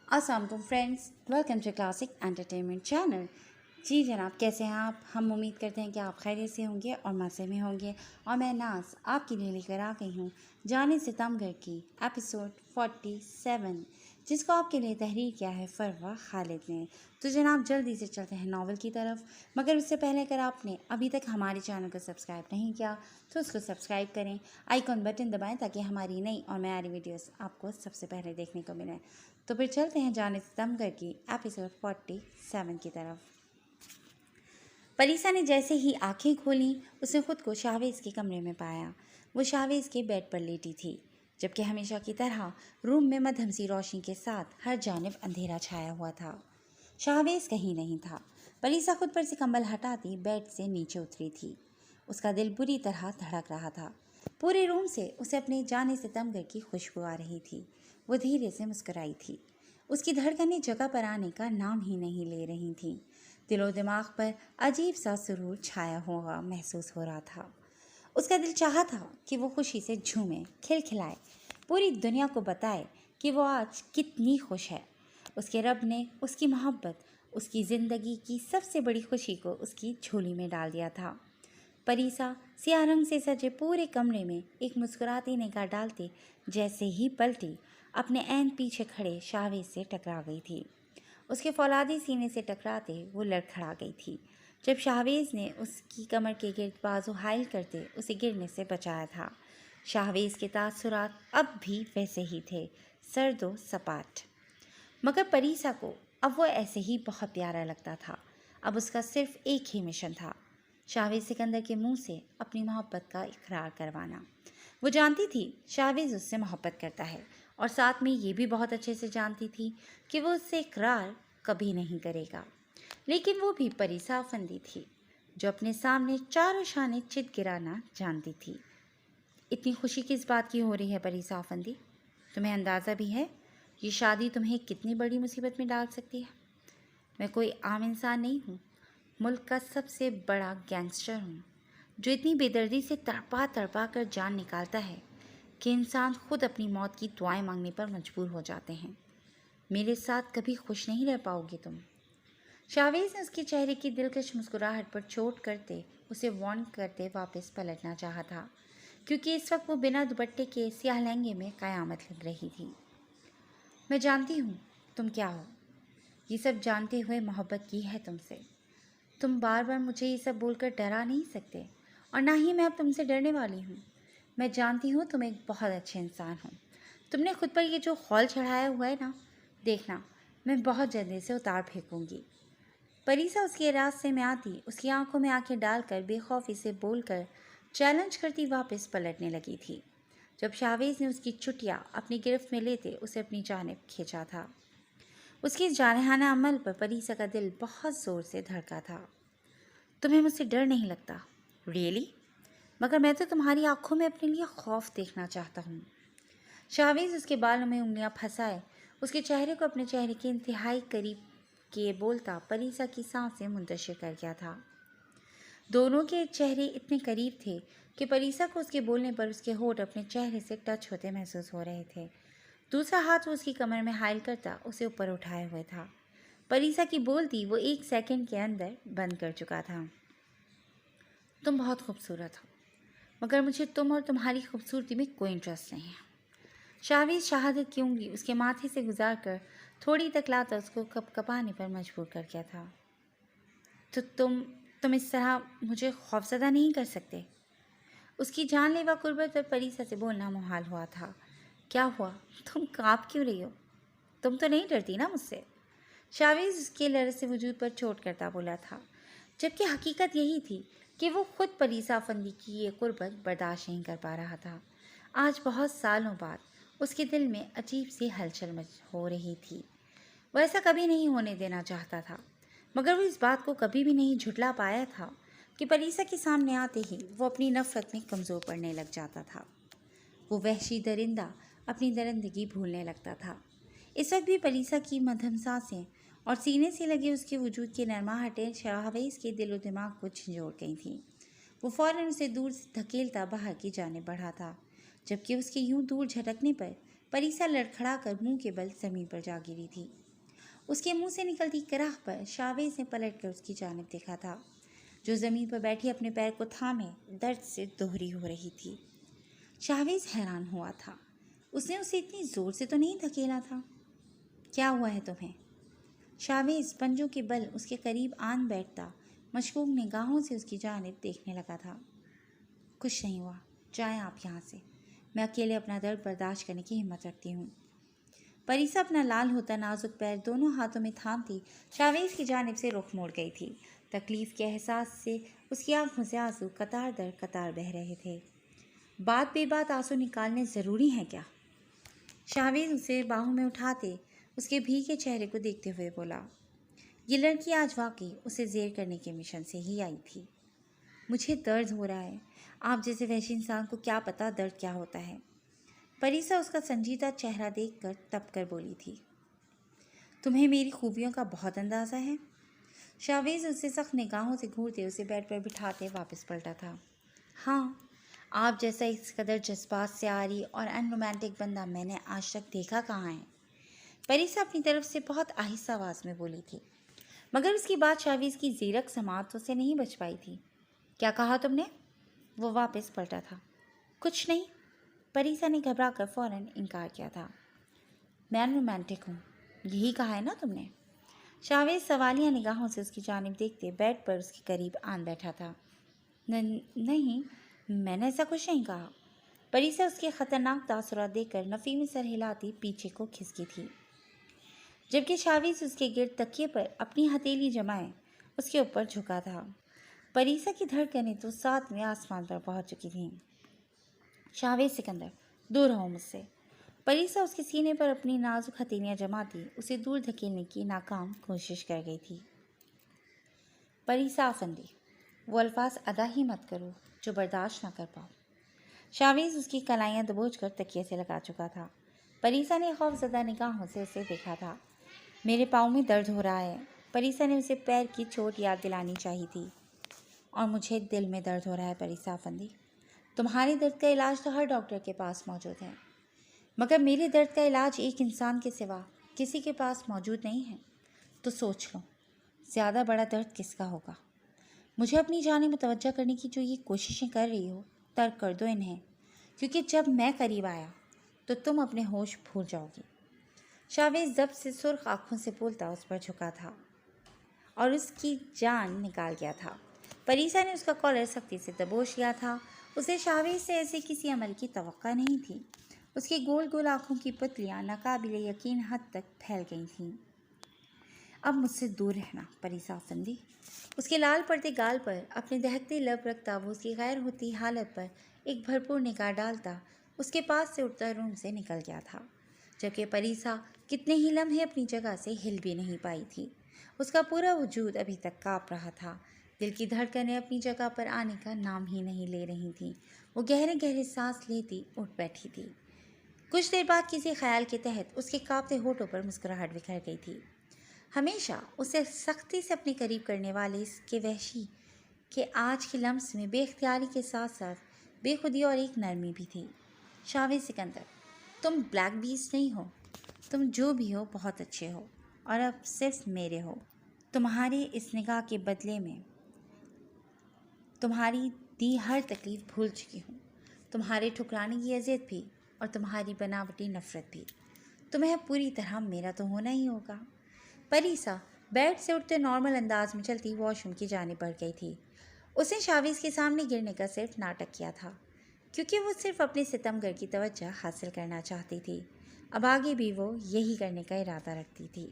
अस्सलाम वालेकुम friends, welcome to classic entertainment channel. जी जनाब, कैसे हैं आप? हम उम्मीद करते हैं कि आप खैरियत से होंगे और मज़े में होंगे। और मैं नाज आपके लिए लेकर आ गई हूँ जाने सितमगर की एपिसोड 47, जिसको आपके लिए तहरीर किया है फरवा खालिद ने। तो जनाब जल्दी से चलते हैं नावल की तरफ, मगर उससे पहले अगर आपने अभी तक हमारे चैनल को सब्सक्राइब नहीं किया तो उसको सब्सक्राइब करें, आइकॉन बटन दबाएं ताकि हमारी नई और नई वीडियोस आपको सबसे पहले देखने को मिले। तो फिर चलते हैं जाने सितमगर की एपिसोड 47 की तरफ। परीसा ने जैसे ही आंखें खोलीं, उसने खुद को शाहवेज़ के कमरे में पाया। वो शाहवेज़ के बेड पर लेटी थी, जबकि हमेशा की तरह रूम में मध्यम सी रोशनी के साथ हर जानिब अंधेरा छाया हुआ था। शाहवेज़ कहीं नहीं था। परीसा खुद पर से कंबल हटाती बेड से नीचे उतरी थी। उसका दिल बुरी तरह धड़क रहा था। पूरे रूम से उसे अपने जाने सितमगर की खुशबू आ रही थी। वो धीरे से मुस्कुराई थी। उसकी धड़कनें जगह पर आने का नाम ही नहीं ले रही थीं। दिलो दिमाग पर अजीब सा सुरूर छाया हुआ महसूस हो रहा था। उसका दिल चाहा था कि वो खुशी से झूमे, खिलखिलाए, पूरी दुनिया को बताए कि वो आज कितनी खुश है। उसके रब ने उसकी मोहब्बत, उसकी ज़िंदगी की सबसे बड़ी खुशी को उसकी झोली में डाल दिया था। परीसा सियाह रंग से सजे पूरे कमरे में एक मुस्कुराती निगाह डालते जैसे ही पलटी, अपने ऐन पीछे खड़े शाहवेज़ से टकरा गई थी। उसके फौलादी सीने से टकराते वो लड़खड़ा गई थी, जब शाहवेज़ ने उसकी कमर के गिर्द बाजू हाइल करते उसे गिरने से बचाया था। शाहवेज़ के तासुरात अब भी वैसे ही थे, सर्दो सपाट। मगर परीसा को अब वो ऐसे ही बहुत प्यारा लगता था। अब उसका सिर्फ एक ही मिशन था, शाहवेज़ सिकंदर के मुंह से अपनी मोहब्बत का इकरार करवाना। वो जानती थी शाहवेज़ उससे मोहब्बत करता है, और साथ में ये भी बहुत अच्छे से जानती थी कि वो उससे इकरार कभी नहीं करेगा। लेकिन वो भी परीसा अफंदी थी, जो अपने सामने चारों शाने चित गिराना जानती थी। इतनी खुशी किस बात की हो रही है परीसा अफंदी? तुम्हें अंदाज़ा भी है ये शादी तुम्हें कितनी बड़ी मुसीबत में डाल सकती है? मैं कोई आम इंसान नहीं हूँ, मुल्क का सबसे बड़ा गैंगस्टर हूँ, जो इतनी बेदर्दी से तड़पा तड़पा कर जान निकालता है कि इंसान खुद अपनी मौत की दुआएं मांगने पर मजबूर हो जाते हैं। मेरे साथ कभी खुश नहीं रह पाओगे तुम। शाहवेज़ ने उसके चेहरे की दिलकश मुस्कुराहट पर चोट करते उसे वार्न करते वापस पलटना चाहा था, क्योंकि इस वक्त वो बिना दुपट्टे के स्याह लहंगे में क़यामत लग रही थी। मैं जानती हूँ तुम क्या हो, ये सब जानते हुए मोहब्बत की है तुमसे। तुम बार बार मुझे ये सब बोलकर डरा नहीं सकते, और ना ही मैं अब तुमसे डरने वाली हूँ। मैं जानती हूँ तुम एक बहुत अच्छे इंसान हो। तुमने खुद पर ये जो खौल चढ़ाया हुआ है ना, देखना मैं बहुत जल्दी इसे उतार फेंकूंगी। परीसा उसके रास्ते में आती, उसकी आंखों में आंखें डालकर बेखौफी से बोलकर चैलेंज करती वापस पलटने लगी थी, जब शाहवेज़ ने उसकी चुटिया अपनी गिरफ्त में लेते उसे अपनी जानिब खींचा था। उसके जारहाना अमल पर परीसा का दिल बहुत ज़ोर से धड़का था। तुम्हें मुझसे डर नहीं लगता? रियली? मगर मैं तो तुम्हारी आंखों में अपने लिए खौफ देखना चाहता हूँ। शाहवेज़ उसके बालों में उंगलियां फंसाए उसके चेहरे को अपने चेहरे के इंतहाई करीब किए बोलता परीसा की सांसें मुंतशिर कर गया था। दोनों के चेहरे इतने करीब थे कि परीसा को उसके बोलने पर उसके होठ अपने चेहरे से टच होते महसूस हो रहे थे। दूसरा हाथ वो उसकी कमर में हाइल करता उसे ऊपर उठाए हुए था। परीसा की बोलती वो 1 सेकंड के अंदर बंद कर चुका था। तुम बहुत खूबसूरत हो, मगर मुझे तुम और तुम्हारी खूबसूरती में कोई इंटरेस्ट नहीं है। शाहवेज़ शहादत की उंगली उसके माथे से गुजार कर थोड़ी तक लाता उसको कपकपाने पर मजबूर कर गया था। तो तुम इस तरह मुझे खौफज़दा नहीं कर सकते? उसकी जानलेवा कुर्बत पर परीसा से बोलना मुहाल हुआ था। क्या हुआ, तुम काँप क्यों रही हो? तुम तो नहीं डरती ना मुझसे? शाहवेज़ उसके लरज़ते वजूद पर चोट करता बोला था, जबकि हकीकत यही थी कि वो खुद परीसा अफंदी की ये कुर्बत बर्दाश्त नहीं कर पा रहा था। आज बहुत सालों बाद उसके दिल में अजीब सी हलचल हो रही थी। वो ऐसा कभी नहीं होने देना चाहता था, मगर वो इस बात को कभी भी नहीं झुठला पाया था कि परीसा के सामने आते ही वो अपनी नफ़रत में कमज़ोर पड़ने लग जाता था। वो वहशी दरिंदा अपनी दरिंदगी भूलने लगता था। इस वक्त भी परीसा की मध्यम सांसें और सीने से लगे उसके वजूद की नरमाहटें शाहवेज़ के दिलो दिमाग को झंझोड़ गई थीं। वो फ़ौरन उसे दूर से धकेलता बाहर की जाने बढ़ा था, जबकि उसके यूं दूर झटकने पर پریسا لڑکھڑا کر منہ کے بل زمین پر جا گری تھی۔ اس کے منہ سے نکلتی کراہ پر شاویز نے پلٹ کر اس کی جانب دیکھا تھا، جو زمین پر بیٹھی اپنے پیر کو تھامے درد سے دوہری ہو رہی تھی۔ شاویز حیران ہوا تھا، اس نے اسے اتنی زور سے تو نہیں دھکیلا تھا۔ کیا ہوا ہے تمہیں؟ شاویز پنجوں کے بل اس کے قریب آن بیٹھتا مشکوک نگاہوں سے اس کی جانب دیکھنے لگا تھا۔ کچھ نہیں ہوا، جائیں آپ یہاں سے، میں اکیلے اپنا درد برداشت کرنے کی ہمت رکھتی ہوں۔ پریسا اپنا لال ہوتا نازک پیر دونوں ہاتھوں میں تھامتی شاویز کی جانب سے رخ موڑ گئی تھی۔ تکلیف کے احساس سے اس کی آنکھوں سے آنسو قطار در قطار بہہ رہے تھے۔ بات بے بات آنسو نکالنے ضروری ہیں کیا؟ شاویز اسے باہوں میں اٹھاتے اس کے بھیگے چہرے کو دیکھتے ہوئے بولا۔ یہ لڑکی آج واقعی اسے زیر کرنے کے مشن سے ہی آئی تھی۔ مجھے درد ہو رہا ہے، آپ جیسے وحشی انسان کو کیا پتا درد کیا ہوتا ہے۔ پریسا اس کا سنجیدہ چہرہ دیکھ کر تپ کر بولی تھی۔ تمہیں میری خوبیوں کا بہت اندازہ ہے؟ شاویز اسے سخت نگاہوں سے گھورتے اسے بیڈ پر بٹھاتے واپس پلٹا تھا۔ ہاں، آپ جیسا اس قدر جذبات سے عاری اور ان رومانٹک بندہ میں نے آج تک دیکھا کہاں ہے؟ پریسا اپنی طرف سے بہت آہستہ آواز میں بولی تھی، مگر اس کی بات شاویز کی زیرک سماعت سے نہیں بچ پائی تھی۔ کیا کہا تم نے؟ وہ واپس پلٹا تھا۔ کچھ نہیں، پریسا نے گھبرا کر فوراً انکار کیا تھا۔ میں رومانٹک ہوں، یہی کہا ہے نا تم نے؟ شاویز سوالیہ نگاہوں سے اس کی جانب دیکھتے بیڈ پر اس کے قریب آن بیٹھا تھا۔ نہیں، میں نے ایسا کچھ نہیں کہا۔ پریسا اس کے خطرناک تاثرات دیکھ کر نفی میں سر ہلاتی پیچھے کو کھسکی تھی، جبکہ شاویز اس کے گرد تکیے پر اپنی ہتھیلی جمائے اس کے اوپر جھکا تھا۔ پریسا کی دھڑکنیں تو ساتویں آسمان پر پہنچ چکی تھیں۔ شاویز سکندر، دور رہو مجھ سے۔ پریسا اس کے سینے پر اپنی نازک ہتھیلیاں جماتی اسے دور دھکیلنے کی ناکام کوشش کر گئی تھی۔ پریسا افندی، وہ الفاظ ادا ہی مت کرو جو برداشت نہ کر پاؤ۔ شاویز اس کی کلائیاں دبوچ کر تکیے سے لگا چکا تھا۔ پریسا نے خوف زدہ نگاہوں سے اسے دیکھا تھا۔ میرے پاؤں میں درد ہو رہا ہے۔ پریسا نے اسے پیر کی چوٹ یاد دلانی چاہی تھی۔ اور مجھے دل میں درد ہو رہا ہے پریسا افندی۔ تمہارے درد کا علاج تو ہر ڈاکٹر کے پاس موجود ہے، مگر میرے درد کا علاج ایک انسان کے سوا کسی کے پاس موجود نہیں ہے۔ تو سوچ لو، زیادہ بڑا درد کس کا ہوگا؟ مجھے اپنی جانب متوجہ کرنے کی جو یہ کوششیں کر رہی ہو، ترک کر دو انہیں، کیونکہ جب میں قریب آیا تو تم اپنے ہوش بھول جاؤ گی۔ شاویز ضبط سے سرخ آنکھوں سے بولتا اس پر جھکا تھا اور اس کی جان نکال گیا تھا۔ پریسا نے اس کا کالر سختی سے دبوچ لیا تھا۔ اسے شاویز سے ایسے کسی عمل کی توقع نہیں تھی۔ اس کی گول گول آنکھوں کی پتلیاں ناقابل یقین حد تک پھیل گئی تھیں۔ اب مجھ سے دور رہنا پریسا افندی۔ اس کے لال پڑتے گال پر اپنے دہکتے لب رکھتا وہ اس کی غیر ہوتی حالت پر ایک بھرپور نگاہ ڈالتا اس کے پاس سے اٹھتا روم سے نکل گیا تھا، جبکہ پریسا کتنے ہی لمحے اپنی جگہ سے ہل بھی نہیں پائی تھی۔ اس کا پورا وجود ابھی تک کانپ رہا تھا۔ دل کی دھڑکنیں اپنی جگہ پر آنے کا نام ہی نہیں لے رہی تھیں۔ وہ گہرے گہرے سانس لیتی اٹھ بیٹھی تھی۔ کچھ دیر بعد کسی خیال کے تحت اس کے کانپتے ہونٹوں پر مسکراہٹ بکھر گئی تھی۔ ہمیشہ اسے سختی سے اپنے قریب کرنے والے اس کے وحشی کہ آج کے لمس میں بے اختیاری کے ساتھ ساتھ بے خودی اور ایک نرمی بھی تھی۔ شاویز سکندر، تم بلیک بیسٹ نہیں ہو، تم جو بھی ہو بہت اچھے ہو، اور اب صرف میرے ہو۔ تمہارے اس نگاہ کے بدلے میں تمہاری دی ہر تکلیف بھول چکی ہوں، تمہارے ٹھکرانے کی اذیت بھی اور تمہاری بناوٹی نفرت بھی۔ تمہیں اب پوری طرح میرا تو ہونا ہی ہوگا۔ پریسا بیڈ سے اٹھتے نارمل انداز میں چلتی واش روم کی جانب بڑھ گئی تھی۔ اس نے شاویز کے سامنے گرنے کا صرف ناٹک کیا تھا، کیونکہ وہ صرف اپنے ستمگر کی توجہ حاصل کرنا چاہتی تھی۔ اب آگے بھی وہ یہی کرنے کا ارادہ رکھتی تھی۔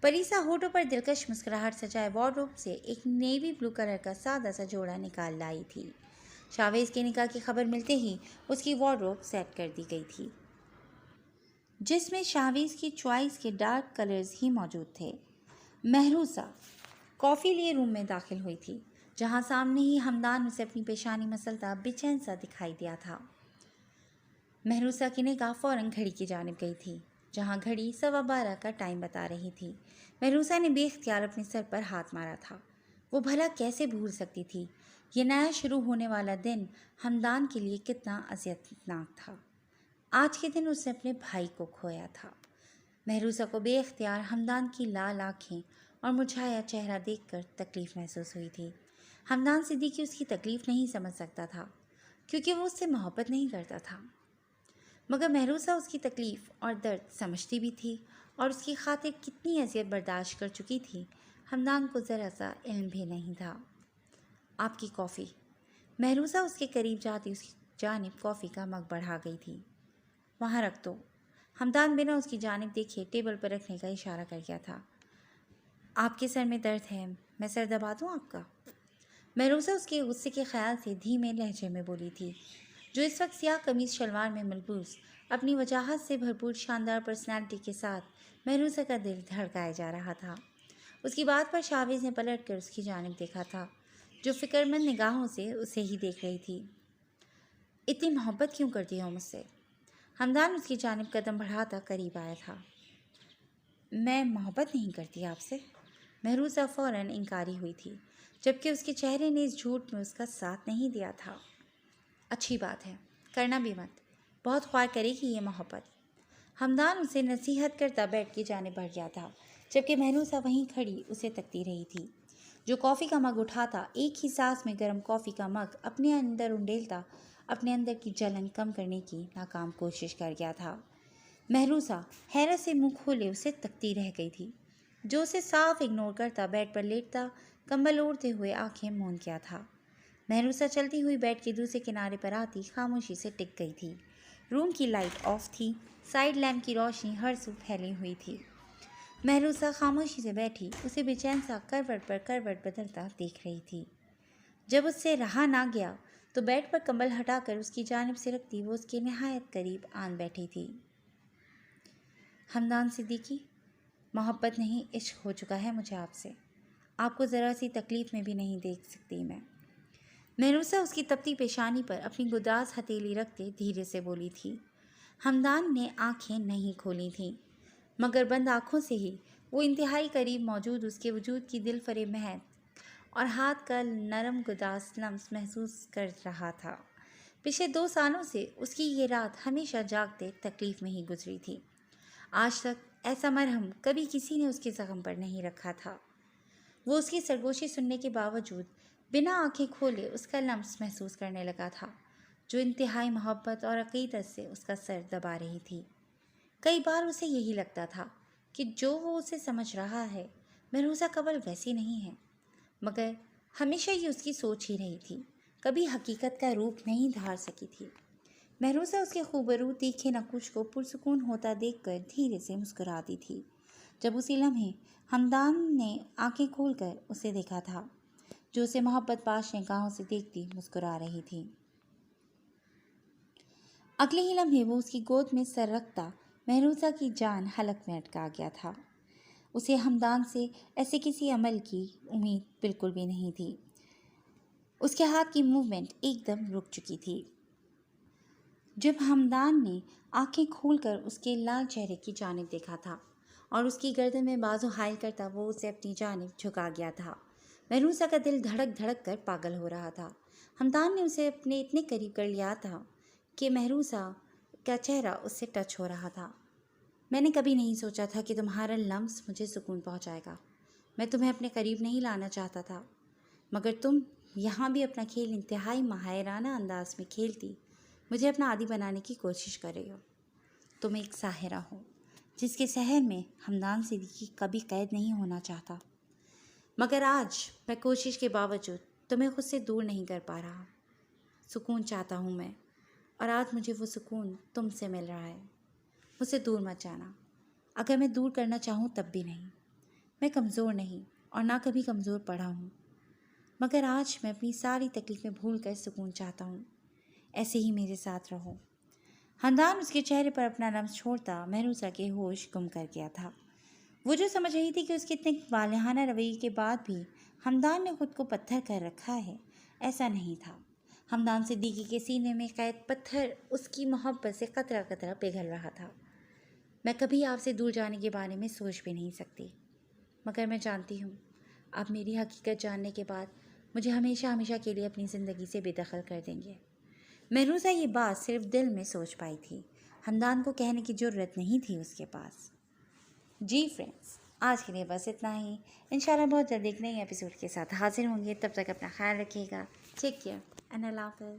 پریسا ہونٹوں پر دلکش مسکراہٹ سجائے وارڈروب سے ایک نیوی بلو کلر کا سادہ سا جوڑا نکال لائی تھی۔ شاویز کے نکاح کی خبر ملتے ہی اس کی وارڈروب سیٹ کر دی گئی تھی، جس میں شاویز کی چوائس کے ڈارک کلرز ہی موجود تھے۔ مہروسہ کافی لیے روم میں داخل ہوئی تھی، جہاں سامنے ہی ہمدان اسے اپنی پیشانی مسلتا بے چین سا دکھائی دیا تھا۔ مہروسہ کی نگاہ فوراً گھڑی کی جانب گئی تھی، جہاں گھڑی 12:15 کا ٹائم بتا رہی تھی۔ مہروسہ نے بے اختیار اپنے سر پر ہاتھ مارا تھا۔ وہ بھلا کیسے بھول سکتی تھی یہ نیا شروع ہونے والا دن ہمدان کے لیے کتنا اذیتناک تھا۔ आज के दिन उसने अपने भाई को खोया था। महरूसा को बेइख्तियार हमदान की लाल आँखें और मुरझाया चेहरा देखकर तकलीफ़ महसूस हुई थी। हमदान सिद्दीकी उसकी तकलीफ़ नहीं समझ सकता था क्योंकि वो उससे मोहब्बत नहीं करता था, मगर महरूसा उसकी तकलीफ़ और दर्द समझती भी थी और उसकी खातिर कितनी अज़ियत बर्दाश्त कर चुकी थी, हमदान को ज़रा सा इल्म भी नहीं था। आपकी कॉफ़ी। महरूसा उसके करीब जाती उसकी जानिब कॉफ़ी का मग बढ़ा गई थी। वहाँ रख दो। हमदान बिना उसकी जानिब देखे टेबल पर रखने का इशारा कर गया था। आपके सर में दर्द है, मैं सर दबा दूँ आपका? महरूसा उसके गुस्से के ख्याल से धीमे लहजे में बोली थी, जो इस वक्त सियाह कमीज़ शलवार में मलबूस अपनी वजाहत से भरपूर शानदार पर्सनैलिटी के साथ महरूसा का दिल धड़काया जा रहा था। उसकी बात पर शाहवेज़ ने पलट कर उसकी जानिब देखा था, जो फ़िक्रमंद निगाहों से उसे ही देख रही थी। इतनी मोहब्बत क्यों करती हो मुझसे? हमदान उसकी जानिब कदम बढ़ाता करीब आया था। मैं मोहब्बत नहीं करती आपसे। महरूसा फ़ौरन इनकारी हुई थी, जबकि उसके चेहरे ने इस झूठ में उसका साथ नहीं दिया था। अच्छी बात है, करना भी मत, बहुत ख्वार करेगी ये मोहब्बत। हमदान उसे नसीहत करता बेड की जानिब बढ़ गया था, जबकि महरूसा वहीं खड़ी उसे तकती रही थी। जो कॉफ़ी का मग उठाता, एक ही सांस में गर्म कॉफ़ी का मग अपने अंदर उंडेलता, अपने अंदर की जलन कम करने की नाकाम कोशिश कर गया था। महरूसा हैरत से मुंह खोले उसे तकती रह गई थी, जो उसे साफ इग्नोर करता बेड पर लेटता कंबल ओढ़ते हुए आंखें मूंद गया था। महरूसा चलती हुई बेड के दूसरे किनारे पर आती खामोशी से टिक गई थी। रूम की लाइट ऑफ थी, साइड लैम्प की रोशनी हर सू फैली हुई थी। महरूसा खामोशी से बैठी उसे बेचैन सा करवट पर करवट बदलता देख रही थी। जब उससे रहा ना गया तो बेड पर कंबल हटाकर उसकी जानिब से रखती वो उसके नहायत करीब आन बैठी थी। हमदान सिद्दीकी, मोहब्बत नहीं इश्क हो चुका है मुझे आपसे। आपको ज़रा सी तकलीफ़ में भी नहीं देख सकती मैं। महरूसा उसकी तपती पेशानी पर अपनी गुदास हथेली रखते धीरे से बोली थी। हमदान ने आंखें नहीं खोली थीं, मगर बंद आँखों से ही वो इंतहाई करीब मौजूद उसके वजूद की दिल फरेब महक और हाथ का नरम गुदास लम्स महसूस कर रहा था। पिछले 2 सालों से उसकी ये रात हमेशा जागते तकलीफ़ में ही गुजरी थी। आज तक ऐसा मरहम कभी किसी ने उसके ज़ख्म पर नहीं रखा था। वो उसकी सरगोशी सुनने के बावजूद बिना आंखें खोले उसका लम्स महसूस करने लगा था, जो इंतहाई मोहब्बत और अक़ीदत से उसका सर दबा रही थी। कई बार उसे यही लगता था कि जो वो उसे समझ रहा है महरूसा कबल वैसी नहीं है, मगर हमेशा ये उसकी सोच ही रही थी, कभी हकीकत का रूप नहीं धार सकी थी। महरूसा उसके खूबरू तीखे नकुश को पुरसुकून होता देखकर धीरे से मुस्कुराती थी। जब उसी लम्हे हमदान ने आंखें खोलकर उसे देखा था, जो उसे मोहब्बत पाश निगाहों से देखती मुस्कुरा रही थी। अगले ही लम्हे वो उसकी गोद में सर रखता महरूसा की जान हलक में अटका गया था। उसे हमदान से ऐसे किसी अमल की उम्मीद बिल्कुल भी नहीं थी। उसके हाथ की मूवमेंट एकदम रुक चुकी थी। जब हमदान ने आंखें खोलकर उसके लाल चेहरे की जानिब देखा था और उसकी गर्दन में बाजू हायल करता वो उसे अपनी जानिब झुका गया था, महरूसा का दिल धड़क धड़क कर पागल हो रहा था। हमदान ने उसे अपने इतने करीब कर लिया था कि महरूसा का चेहरा उससे टच हो रहा था। मैंने कभी नहीं सोचा था कि तुम्हारा लम्स मुझे सुकून पहुंचाएगा। मैं तुम्हें अपने करीब नहीं लाना चाहता था, मगर तुम यहाँ भी अपना खेल इंतहाई माहिराना अंदाज में खेलती मुझे अपना आदी बनाने की कोशिश कर रही हो। तुम एक साहिरा हो, जिसके शहर में हमदान सिद्दीकी कभी कैद नहीं होना चाहता, मगर आज मैं कोशिश के बावजूद तुम्हें खुद से दूर नहीं कर पा रहा। सुकून चाहता हूँ मैं, और आज मुझे वो सुकून तुमसे मिल रहा है। मुझसे दूर मत जाना। अगर मैं दूर करना चाहूँ तब भी नहीं। मैं कमज़ोर नहीं और ना कभी कमज़ोर पड़ा हूँ, मगर आज मैं अपनी सारी तकलीफ़ें भूल कर सुकून चाहता हूँ। ऐसे ही मेरे साथ रहो। हमदान उसके चेहरे पर अपना लम्स छोड़ता महरूसा के होश गुम कर गया था। वो जो समझ रही थी कि उसके इतने वालिहाना रवैये के बाद भी हमदान ने खुद को पत्थर कर रखा है, ऐसा नहीं था। हमदान सिद्दीकी के सीने में कैद पत्थर उसकी मोहब्बत से कतरा कतरा पिघल रहा था। मैं कभी आपसे दूर जाने के बारे में सोच भी नहीं सकती, मगर मैं जानती हूँ आप मेरी हकीकत जानने के बाद मुझे हमेशा हमेशा के लिए अपनी ज़िंदगी से बेदखल कर देंगे। महरूसा ये बात सिर्फ दिल में सोच पाई थी, ہمدان کو کہنے کی جرت نہیں تھی اس کے پاس۔ جی فرینڈس، آج کے لیے بس اتنا ہی۔ انشاءاللہ بہت جلد ایک نئی ایپیسوڈ کے ساتھ حاضر ہوں گے۔ تب تک اپنا خیال رکھیے گا۔ ٹیک کیئر اینڈ اللہ حافظ۔